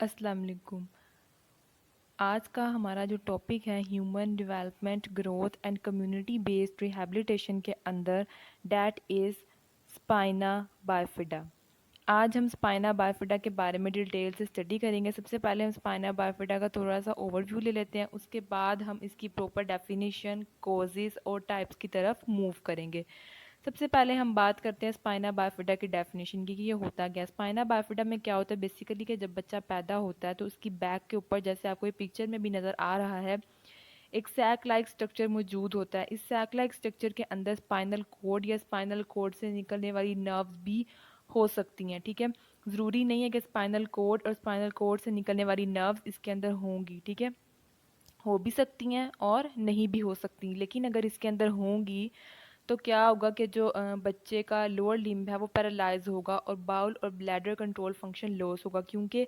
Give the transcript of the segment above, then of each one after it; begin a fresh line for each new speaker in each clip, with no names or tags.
अस्सलाम वालेकुम। आज का हमारा जो टॉपिक है human development growth and community based rehabilitation के अंदर डैट इज़ स्पाइना बाइफिडा। आज हम स्पाइना बाइफिडा के बारे में डिटेल से स्टडी करेंगे। सबसे पहले हम स्पाइना बाइफिडा का थोड़ा सा ओवरव्यू ले लेते हैं, उसके बाद हम इसकी प्रॉपर डेफिनेशन, कोजेस और टाइप्स की तरफ मूव करेंगे। सबसे पहले हम बात करते हैं स्पाइना बाइफिडा की डेफिनेशन की कि ये होता क्या है। स्पाइना बाइफिडा में क्या होता है बेसिकली कि जब बच्चा पैदा होता है तो उसकी बैक के ऊपर, जैसे आपको ये पिक्चर में भी नज़र आ रहा है, एक सैक लाइक स्ट्रक्चर मौजूद होता है। इस सैक लाइक स्ट्रक्चर के अंदर स्पाइनल कोड या स्पाइनल कोड से निकलने वाली नर्व्स भी हो सकती हैं। ठीक है, ज़रूरी नहीं है कि स्पाइनल कोड और स्पाइनल कोड से निकलने वाली नर्व्स इसके अंदर होंगी। ठीक है, हो भी सकती हैं और नहीं भी हो सकती, लेकिन अगर इसके अंदर होंगी तो क्या होगा कि जो बच्चे का लोअर लिम्ब है वो पैरालाइज होगा और बाउल और ब्लैडर कंट्रोल फंक्शन लॉस होगा, क्योंकि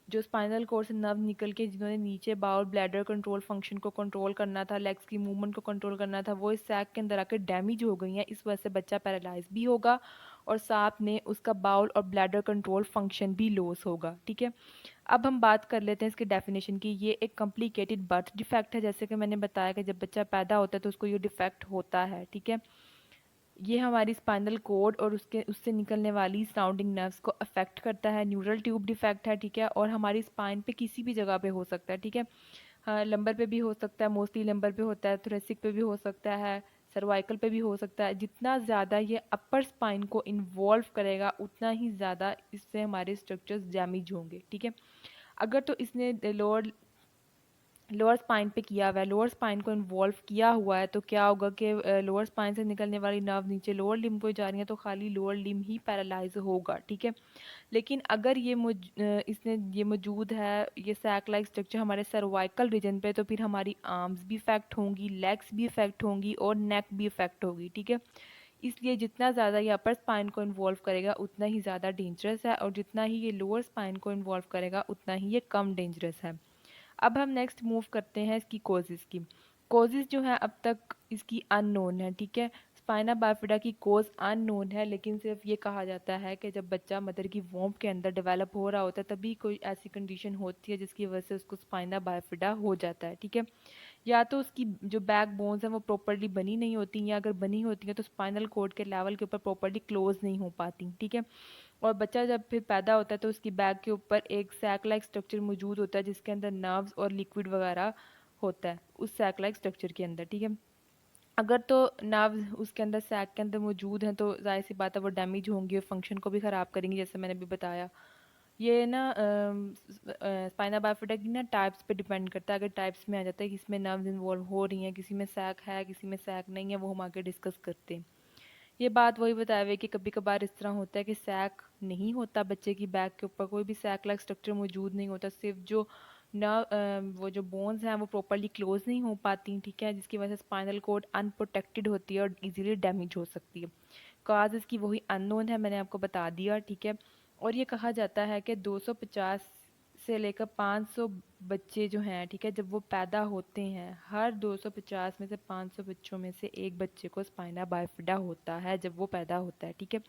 जो स्पाइनल कोर्ड से नर्व निकल के जिन्होंने नीचे बाउल ब्लैडर कंट्रोल फंक्शन को कंट्रोल करना था, लेग्स की मूवमेंट को कंट्रोल करना था, वो इस सैक के अंदर आकर डैमेज हो गई हैं। इस वजह से बच्चा पैरालाइज भी होगा और साथ में उसका बाउल और ब्लैडर कंट्रोल फंक्शन भी लॉस होगा। ठीक है, अब हम बात कर लेते हैं इसकी डेफिनेशन की। ये एक कॉम्प्लिकेटेड बर्थ डिफेक्ट है, जैसे कि मैंने बताया कि जब बच्चा पैदा होता है तो उसको ये डिफेक्ट होता है। ठीक है, ये हमारी स्पाइनल कोड और उसके उससे निकलने वाली सराउंडिंग नर्व्स को अफेक्ट करता है। न्यूरल ट्यूब डिफेक्ट है। ठीक है, और हमारी स्पाइन पे किसी भी जगह पे हो सकता है। ठीक है, हाँ, लंबर पे भी हो सकता है, मोस्टली लंबर पे होता है, थोरेसिक पे भी हो सकता है, सर्वाइकल पे भी हो सकता है। जितना ज़्यादा ये अपर स्पाइन को इन्वॉल्व करेगा उतना ही ज़्यादा इससे हमारे स्ट्रक्चर्स डैमेज होंगे। ठीक है, अगर तो इसने लोअर स्पाइन पे किया हुआ है, लोअर स्पाइन को इन्वॉल्व किया हुआ है, तो क्या होगा कि लोअर स्पाइन से निकलने वाली नर्व नीचे लोअर लिम्ब को जा रही है तो खाली लोअर लिम्ब ही पैरालाइज होगा। ठीक है, लेकिन अगर इसने ये मौजूद है, ये सैक लाइक स्ट्रक्चर हमारे सर्वाइकल रीजन पे, तो फिर हमारी आर्म्स भी इफेक्ट होंगी, लेग्स भी इफेक्ट होंगी और नेक भी इफेक्ट होगी। ठीक है, इसलिए जितना ज़्यादा ये अपर स्पाइन को इन्वॉल्व करेगा उतना ही ज़्यादा डेंजरस है, और जितना ही ये लोअर स्पाइन को इन्वॉल्व करेगा उतना ही ये कम डेंजरस है। अब हम नेक्स्ट मूव करते हैं इसकी कोजेज़ की। कोजेज़ जो है अब तक इसकी अननोन है। ठीक है, स्पाइना बाइफिडा की कोज अननोन है, लेकिन सिर्फ ये कहा जाता है कि जब बच्चा मदर की वोम के अंदर डेवलप हो रहा होता है तभी कोई ऐसी कंडीशन होती है जिसकी वजह से उसको स्पाइना बाइफिडा हो जाता है। ठीक है, या तो उसकी जो बैक बोन्स हैं वो प्रॉपरली बनी नहीं होती, या अगर बनी होती हैं तो स्पाइनल कोड के लेवल के ऊपर प्रॉपरली क्लोज नहीं हो पाती। ठीक है, और बच्चा जब फिर पैदा होता है तो उसकी बैक के ऊपर एक सैक लाइक स्ट्रक्चर मौजूद होता है जिसके अंदर नर्व्स और लिक्विड वगैरह होता है उस सैक लाइक स्ट्रक्चर के अंदर। ठीक है, अगर तो नर्व्स उसके अंदर सैक के अंदर मौजूद हैं तो जाहिर सी बात है वो डैमेज होंगी और फंक्शन को भी ख़राब करेंगी, जैसे मैंने अभी बताया। ये ना स्पाइना बाइफिडा की ना टाइप्स पे डिपेंड करता है। अगर टाइप्स में आ जाता है कि इसमें नर्व्स इन्वॉल्व हो रही हैं, किसी में सैक है किसी में सैक नहीं है, वो हम आगे डिस्कस करते हैं। ये बात वही बताया हुआ है कि कभी कभार इस तरह होता है कि सैक नहीं होता, बच्चे की बैक के ऊपर कोई भी सैक लाइक स्ट्रक्चर मौजूद नहीं होता, सिर्फ जो न वो जो बोन्स हैं वो प्रॉपरली क्लोज नहीं हो पाती। ठीक है, जिसकी वजह से स्पाइनल कोड अनप्रोटेक्टेड होती है और इजीली डैमेज हो सकती है। काज इसकी वही अननोन है, मैंने आपको बता दिया। ठीक है, और ये कहा जाता है कि 250 से लेकर 500 बच्चे जो हैं, ठीक है, जब वो पैदा होते हैं, हर 250 में से 500 बच्चों में से एक बच्चे को स्पाइना बाइफिडा होता है जब वो पैदा होता है। ठीक है,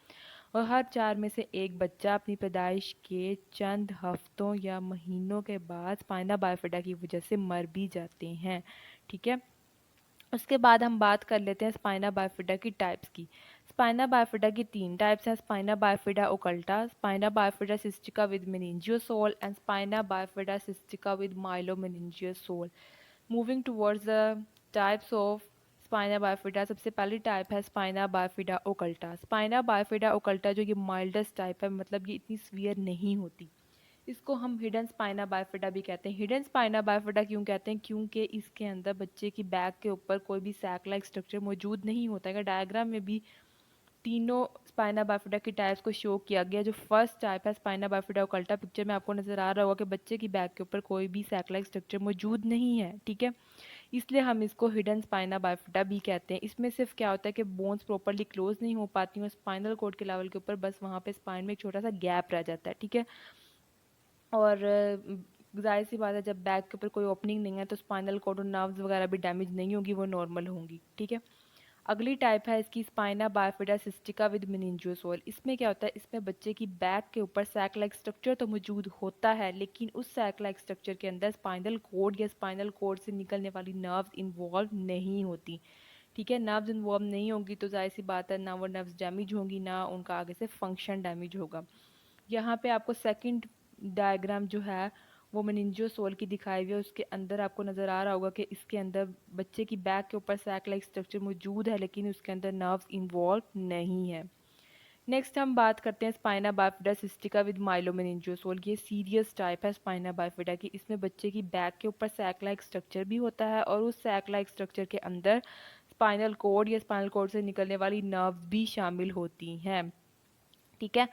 और हर 4 में से एक बच्चा अपनी पैदाइश के चंद हफ्तों या महीनों के बाद स्पाइना बाइफिडा की वजह से मर भी जाते हैं। ठीक है, उसके बाद हम बात कर लेते हैं स्पाइना बाइफिडा की टाइप्स की। स्पाइना बाइफिडा की 3 टाइप्स हैं: spina bifida occulta, spina bifida cystica with meningocele and spina bifida cystica with myelomeningocele. Moving towards the types of spina bifida, सबसे पहली टाइप है spina bifida occulta. Spina bifida occulta जो ये mildest type है, मतलब ये इतनी सीवियर नहीं होती, इसको हम हिडन स्पाइना बाइफिडा भी कहते हैं। हिडन स्पाइना बाइफिडा क्यों कहते हैं? क्योंकि इसके अंदर बच्चे की बैक के ऊपर कोई भी सैक लाइक स्ट्रक्चर मौजूद नहीं होता है। डायग्राम में भी तीनों स्पाइना बाइफिडा की टाइप्स को शो किया गया। जो फर्स्ट टाइप है स्पाइना बाइफिडा ओकल्टा, पिक्चर में आपको नजर आ रहा होगा कि बच्चे की बैक के ऊपर कोई भी सैक लाइक स्ट्रक्चर मौजूद नहीं है। ठीक है, इसलिए हम इसको हिडन स्पाइना बाइफिडा भी कहते हैं। इसमें सिर्फ क्या होता है कि बोन्स प्रॉपरली क्लोज नहीं हो पाती हैं, स्पाइनल कोड के लेवल के ऊपर बस वहाँ पे स्पाइन में एक छोटा सा गैप रह जाता है। ठीक है, और जाहिर सी बात है जब बैक के ऊपर कोई ओपनिंग नहीं है तो स्पाइनल कोड और नर्व्स वगैरह भी डैमेज नहीं होगी, वो नॉर्मल होंगी। ठीक है, अगली टाइप है इसकी स्पाइना बाइफिडा सिस्टिका विद मेनिंजियोसोल। इसमें क्या होता है, इसमें बच्चे की बैक के ऊपर सैक लाइक स्ट्रक्चर तो मौजूद होता है, लेकिन उस सैक लाइक स्ट्रक्चर के अंदर स्पाइनल कोड या स्पाइनल कोड से निकलने वाली नर्व्स इन्वॉल्व नहीं होती। ठीक है, नर्व्स इन्वॉल्व नहीं होंगी तो जाहिर सी बात है ना वो नर्व्स डैमेज होंगी ना उनका आगे से फंक्शन डैमेज होगा। यहाँ पे आपको सेकंड डायग्राम जो है वो मेनिंजियोसोल की दिखाई हुई है, उसके अंदर आपको नज़र आ रहा होगा कि इसके अंदर बच्चे की बैक के ऊपर सैक लाइक स्ट्रक्चर मौजूद है, लेकिन उसके अंदर नर्व्स इन्वॉल्व नहीं है। नेक्स्ट हम बात करते हैं स्पाइना बाइफिडा सिस्टिका विद माइलोमेनिंजियोसोल। ये सीरियस टाइप है स्पाइना बाइफिडा की। इसमें बच्चे की बैक के ऊपर सैक लाइक स्ट्रक्चर भी होता है और उस सैक लाइक स्ट्रक्चर के अंदर स्पाइनल कोड या स्पाइनल कोड से निकलने वाली नर्व्स भी शामिल होती हैं। ठीक है,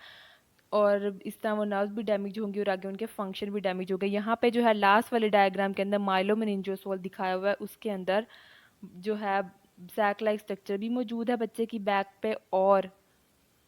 और इस तरह वो नर्व्स भी डैमेज होंगी और आगे उनके फंक्शन भी डैमेज हो गए। यहाँ पे जो है लास्ट वाले डायग्राम के अंदर माइलोमेनिंजियोसोल दिखाया हुआ है, उसके अंदर जो है सैक लाइक स्ट्रक्चर भी मौजूद है बच्चे की बैक पे, और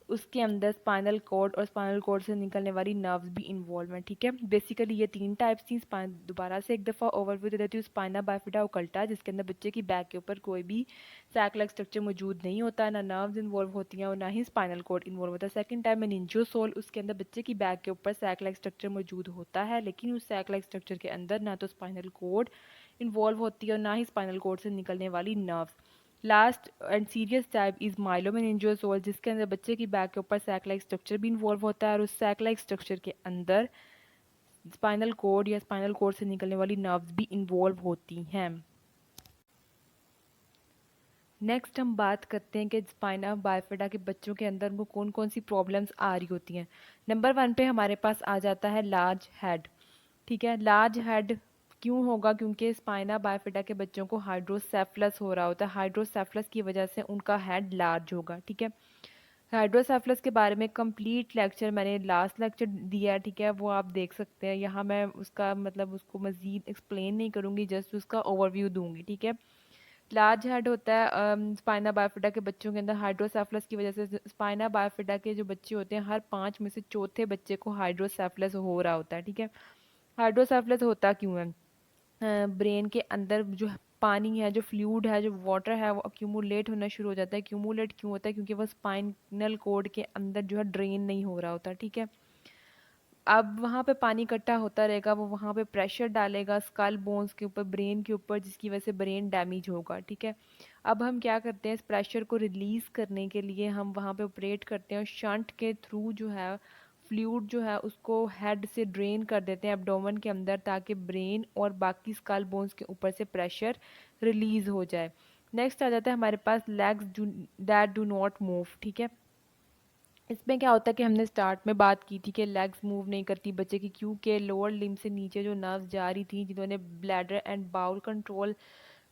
उसके अंदर स्पाइनल कॉर्ड और स्पाइनल कॉर्ड से निकलने वाली नर्व्स भी इन्वॉल्व हैं। ठीक है, बेसिकली ये तीन टाइप्स थी। स्पाइन दोबारा से एक दफ़ा ओवरव्यू दे देती हूँ। स्पाइना बाइफिडा ओकल्टा, जिसके अंदर बच्चे की बैक के ऊपर कोई भी सैक लाइक स्ट्रक्चर मौजूद नहीं होता, ना नर्व्स इन्वॉल्व होती हैं और ना ही स्पाइनल कॉर्ड इन्वॉल्व होता है। सेकंड टाइप में मेनिंजियोसोल, उसके अंदर बच्चे की बैक के ऊपर सैक लाइक स्ट्रक्चर मौजूद होता है, लेकिन उस सैक लाइक स्ट्रक्चर के अंदर ना तो स्पाइनल कॉर्ड इन्वॉल्व होती है और ना ही स्पाइनल कॉर्ड से निकलने वाली nerves. Last and serious type is myelomeningocele, जिसके अंदर बच्चे की बैक के ऊपर सैक लाइक स्ट्रक्चर भी इन्वॉल्व होता है और उस सैक लाइक स्ट्रक्चर के अंदर स्पाइनल कोड या स्पाइनल कोड से निकलने वाली नर्व्स भी इन्वॉल्व होती हैं। नेक्स्ट हम बात करते हैं कि स्पाइना बाइफिडा के बच्चों के अंदर उनको कौन कौन सी प्रॉब्लम्स आ रही होती हैं। नंबर 1 पे हमारे पास आ जाता है लार्ज हेड। ठीक है, लार्ज हेड क्यों होगा, क्योंकि स्पाइना बाइफिडा के बच्चों को हाइड्रोसेफलस हो रहा होता है। हाइड्रोसेफलस की वजह से उनका हेड लार्ज होगा। ठीक है, हाइड्रोसेफलस के बारे में कंप्लीट लेक्चर मैंने लास्ट लेक्चर दिया है। ठीक है, वो आप देख सकते हैं। यहाँ मैं उसका मतलब उसको मज़ीद एक्सप्लेन नहीं करूँगी, जस्ट उसका ओवरव्यू दूंगी। ठीक है, लार्ज हेड होता है स्पाइना बाइफिडा के बच्चों के अंदर हाइड्रोसेफलस की वजह से। स्पाइना बाइफिडा के जो बच्चे होते हैं हर 5 में से चौथे बच्चे को हाइड्रोसेफलस हो रहा होता है। ठीक है, हाइड्रोसेफलस होता क्यों है, ब्रेन के अंदर जो पानी है, जो फ्लूइड है, जो वाटर है, वो अक्यूमुलेट होना शुरू हो जाता है। अक्यूमुलेट क्यों होता है, क्योंकि वो स्पाइनल कोड के अंदर जो है ड्रेन नहीं हो रहा होता। ठीक है, अब वहाँ पे पानी इकट्ठा होता रहेगा, वो वहाँ पे प्रेशर डालेगा स्कल बोन्स के ऊपर, ब्रेन के ऊपर, जिसकी वजह से ब्रेन डैमेज होगा। ठीक है, अब हम क्या करते हैं, इस प्रेशर को रिलीज़ करने के लिए हम वहाँ पे ऑपरेट करते हैं और शंट के थ्रू जो है फ्लूइड जो है उसको हेड से ड्रेन कर देते हैं एब्डोमेन के अंदर, ताकि ब्रेन और बाकी स्कल बोन्स के ऊपर से प्रेशर रिलीज़ हो जाए। नेक्स्ट आ जाता है हमारे पास legs that do not move. ठीक है, इसमें क्या होता है कि हमने स्टार्ट में बात की थी कि लेग्स मूव नहीं करती बच्चे की, क्योंकि लोअर लिम्ब से नीचे जो नर्व्स जा रही थी जिन्होंने ब्लैडर एंड बाउल कंट्रोल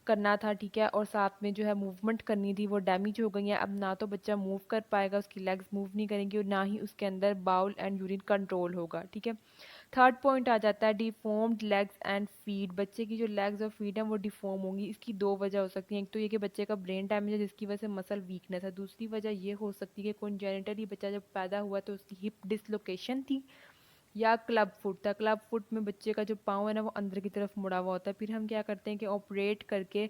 करना था। ठीक है, और साथ में जो है मूवमेंट करनी थी, वो डैमेज हो गई है। अब ना तो बच्चा मूव कर पाएगा, उसकी लेग्स मूव नहीं करेंगी और ना ही उसके अंदर बाउल एंड यूरिन कंट्रोल होगा। ठीक है, थर्ड पॉइंट आ जाता है डिफॉर्म्ड लेग्स एंड फीट। बच्चे की जो लेग्स और फीट हैं वो डिफॉर्म होंगी। इसकी दो वजह हो सकती हैं, एक तो ये कि बच्चे का ब्रेन डैमेज है जिसकी वजह से मसल वीकनेस है। दूसरी वजह ये हो सकती है कि कॉन्जेनिटली बच्चा जब पैदा हुआ तो उसकी हिप डिसलोकेशन थी या क्लब फुट था। क्लब फुट में बच्चे का जो पाँव है ना वो अंदर की तरफ मुड़ा हुआ होता है। फिर हम क्या करते हैं कि ऑपरेट करके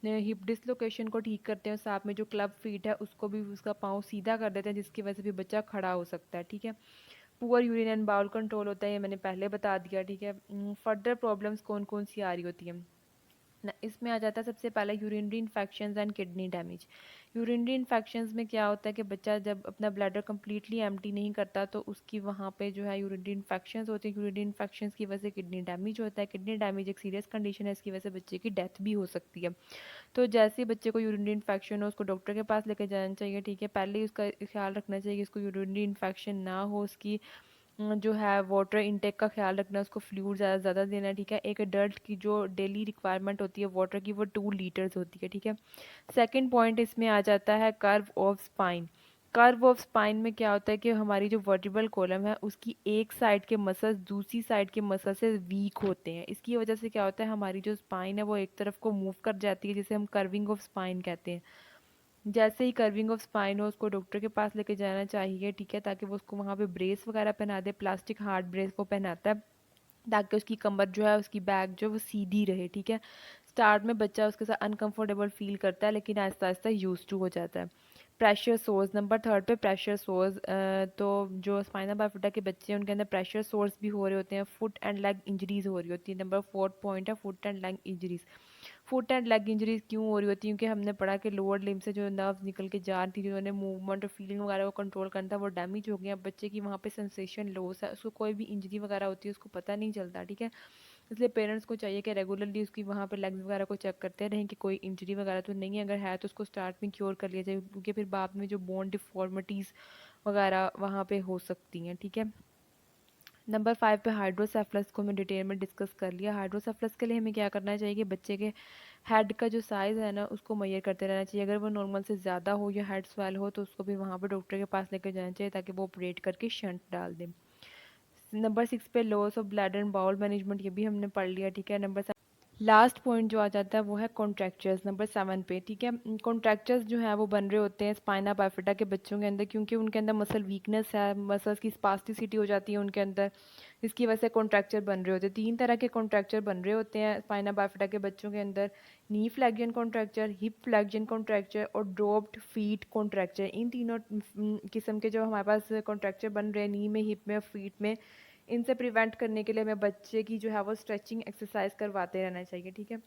हिप डिसलोकेशन को ठीक करते हैं, साथ में जो क्लब फीट है उसको भी उसका पाँव सीधा कर देते हैं, जिसकी वजह से भी बच्चा खड़ा हो सकता है। ठीक है, poor urine and bowel control होता है, ये मैंने पहले बता दिया। ठीक है, फर्दर प्रॉब्लम्स कौन कौन सी आ रही होती हैं ना, इसमें आ जाता है सबसे पहले urinary infections and kidney damage. Urinary infections में क्या होता है कि बच्चा जब अपना ब्लैडर कम्प्लीटली एम्प्टी नहीं करता तो उसकी वहाँ पे जो है यूरिनरी इन्फेक्शंस होती है। यूरिनरी इन्फेक्शंस की वजह से किडनी डैमेज होता है। किडनी डैमेज एक सीरियस कंडीशन है, इसकी वजह से बच्चे की डेथ भी हो सकती है। तो जैसे ही बच्चे को यूरिनरी इन्फेक्शन हो उसको डॉक्टर के पास लेके जाना चाहिए। ठीक है, पहले ही उसका ख्याल रखना चाहिए कि उसको यूरिनरी इन्फेक्शन ना हो। उसकी जो है वाटर इनटेक का ख्याल रखना, उसको फ्लूइड ज़्यादा ज़्यादा देना है। ठीक है, एक अडल्ट की जो डेली रिक्वायरमेंट होती है वाटर की वो 2 लीटर्स होती है। ठीक है, सेकंड पॉइंट इसमें आ जाता है curve of spine. Curve of spine में क्या होता है कि हमारी जो वर्टिब्रल कॉलम है उसकी एक साइड के मसल्स दूसरी साइड के मसल से वीक होते हैं। इसकी वजह से क्या होता है, हमारी जो स्पाइन है वो एक तरफ को मूव कर जाती है, जिसे हम कर्विंग ऑफ स्पाइन कहते हैं। जैसे ही कर्विंग ऑफ स्पाइन हो उसको डॉक्टर के पास लेके जाना चाहिए। ठीक है, ताकि वो उसको वहाँ पे ब्रेस वगैरह पहना दे। प्लास्टिक हार्ड ब्रेस वो पहनाता है ताकि उसकी कमर जो है, उसकी बैक जो है वो सीधी रहे। ठीक है, स्टार्ट में बच्चा उसके साथ अनकंफर्टेबल फील करता है, लेकिन आहिस्ता आहिस्ता यूज टू हो जाता है। प्रेशर सोर्स, नंबर थर्ड पे प्रेशर सोर्स। तो जो स्पाइनल बाइफिटा के बच्चे हैं उनके अंदर प्रेशर सोर्स भी हो रहे होते हैं, फुट एंड लेग इंजरीज हो रही होती है। नंबर फोर्थ पॉइंट है foot and leg injuries. Foot and leg injuries क्यों हो रही होती है? क्योंकि हमने पढ़ा कि लोअर लिम्ब से जो नर्व निकल के जा रही थी, जिन्होंने मूवमेंट और फीलिंग वगैरह को कंट्रोल करना था, वो डैमेज हो गया। बच्चे की वहाँ पे सेंसेशन लॉस है, उसको कोई भी इंजरी वगैरह होती है उसको पता नहीं चलता, ठीक है। इसलिए पेरेंट्स को चाहिए कि रेगुलरली उसकी वहाँ पे लेग्स वगैरह को चेक करते रहें कि कोई इंजरी वगैरह तो नहीं है, अगर है तो उसको स्टार्ट में क्योर कर लिया जाए, क्योंकि फिर बाद में जो बोन डिफॉर्मिटीज़ वगैरह वहाँ पे हो सकती हैं, ठीक है। नंबर 5 पे हाइड्रोसेफलस को मैं डिटेल में डिस्कस कर लिया। हाइड्रोसेफलस के लिए हमें क्या करना चाहिए कि बच्चे के हेड का जो साइज़ है ना उसको मेजर करते रहना चाहिए। अगर वो नॉर्मल से ज़्यादा हो या हेड स्वेल हो तो उसको भी वहाँ पे डॉक्टर के पास लेकर जाना चाहिए ताकि वो ऑपरेट करके शंट डाल दें। नंबर 6 पे loss of bladder and bowel management, ये भी हमने पढ़ लिया, ठीक है। नंबर लास्ट पॉइंट जो आ जाता है वो है कॉन्ट्रैक्चर्स, नंबर 7 पे, ठीक है। कॉन्ट्रैक्चर्स जो है वो बन रहे होते हैं स्पाइना बाइफिटा के बच्चों के अंदर, क्योंकि उनके अंदर मसल वीकनेस है, मसल्स की स्पास्टिसिटी हो जाती है उनके अंदर, इसकी वजह से कॉन्ट्रैक्चर बन रहे होते हैं। 3 तरह के कॉन्ट्रैक्चर बन रहे होते हैं स्पाइना बाइफिटा के बच्चों के अंदर, knee flexion contracture, hip flexion contracture और ड्रॉप्ड फीट कॉन्ट्रैक्चर। इन तीनों किस्म के जो हमारे पास कॉन्ट्रैक्चर बन रहे हैं नी में, हिप में और फीट में, इनसे प्रिवेंट करने के लिए हमें बच्चे की जो है वो स्ट्रेचिंग एक्सरसाइज करवाते रहना चाहिए, ठीक है।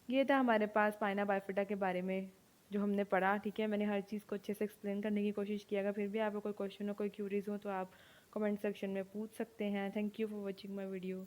ये था हमारे पास स्पाइना बाइफिटा के बारे में जो हमने पढ़ा, ठीक है। मैंने हर चीज़ को अच्छे से एक्सप्लेन करने की कोशिश किया। अगर फिर भी आपको कोई क्वेश्चन हो, कोई क्यूरीज हो तो आप कमेंट सेक्शन में पूछ सकते हैं। Thank you for watching my video.